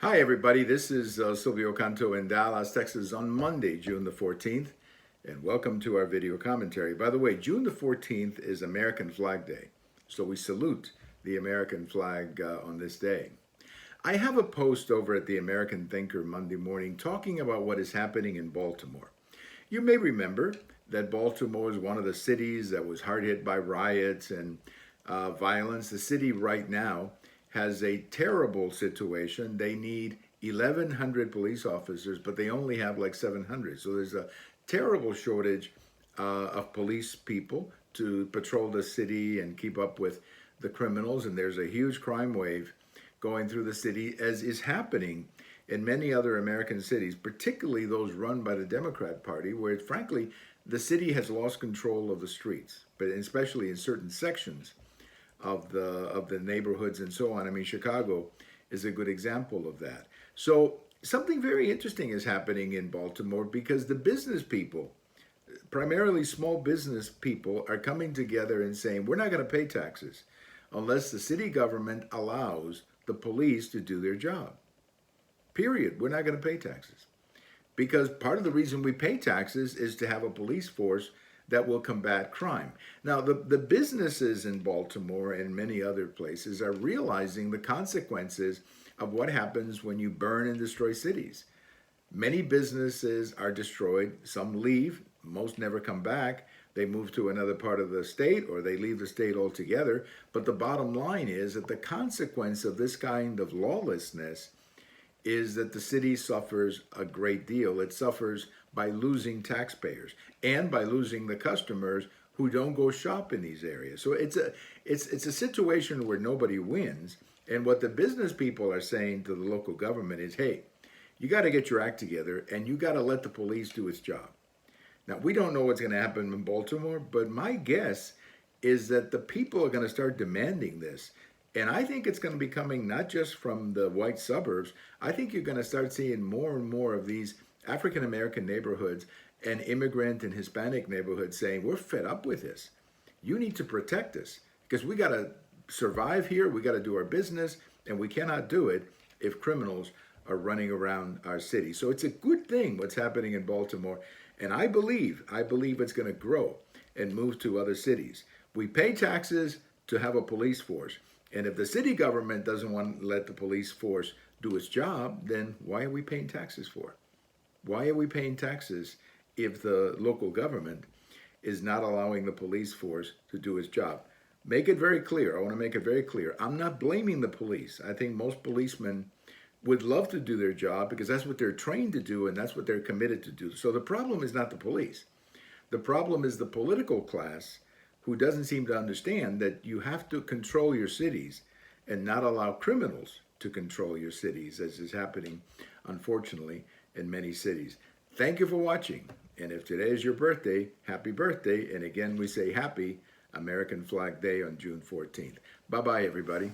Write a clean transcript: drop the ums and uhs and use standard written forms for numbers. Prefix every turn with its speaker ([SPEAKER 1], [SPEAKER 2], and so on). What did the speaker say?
[SPEAKER 1] Hi, everybody. This is Silvio Canto in Dallas, Texas on Monday, June the 14th, and welcome to our video commentary. By the way, June the 14th is American Flag Day, so we salute the American flag on this day. I have a post over at the American Thinker Monday morning talking about what is happening in Baltimore. You may remember that Baltimore is one of the cities that was hard hit by riots and violence. The city right now has a terrible situation. They need 1,100 police officers, but they only have like 700. So there's a terrible shortage of police people to patrol the city and keep up with the criminals. And there's a huge crime wave going through the city, as is happening in many other American cities, particularly those run by the Democrat Party, where frankly, the city has lost control of the streets, but especially in certain sections of the neighborhoods and so on. I mean, Chicago is a good example of that. So something very interesting is happening in Baltimore because the business people, primarily small business people, are coming together and saying, we're not going to pay taxes unless the city government allows the police to do their job. Period. We're not going to pay taxes. Because part of the reason we pay taxes is to have a police force that will combat crime. Now, the businesses in Baltimore and many other places are realizing the consequences of what happens when you burn and destroy cities. Many businesses are destroyed. Some leave. Most never come back. They move to another part of the state or they leave the state altogether. But the bottom line is that the consequence of this kind of lawlessness is that the city suffers a great deal. It suffers by losing taxpayers and by losing the customers who don't go shop in these areas. So it's a situation where nobody wins. And what the business people are saying to the local government is, hey, you got to get your act together and you got to let the police do its job. Now, we don't know what's going to happen in Baltimore, but my guess is that the people are going to start demanding this. And I think it's going to be coming not just from the white suburbs. I think you're going to start seeing more and more of these African American neighborhoods and immigrant and Hispanic neighborhoods saying, we're fed up with this. You need to protect us because we got to survive here. We got to do our business, and we cannot do it if criminals are running around our city. So it's a good thing what's happening in Baltimore. And I believe it's going to grow and move to other cities. We pay taxes to have a police force. And if the city government doesn't want to let the police force do its job, then why are we paying taxes for? Why are we paying taxes if the local government is not allowing the police force to do its job? Make it very clear. I want to make it very clear. I'm not blaming the police. I think most policemen would love to do their job because that's what they're trained to do and that's what they're committed to do. So the problem is not the police. The problem is the political class who doesn't seem to understand that you have to control your cities and not allow criminals to control your cities, as is happening, unfortunately, in many cities. Thank you for watching. And if today is your birthday, happy birthday. And again, we say happy American Flag Day on June 14th. Bye-bye, everybody.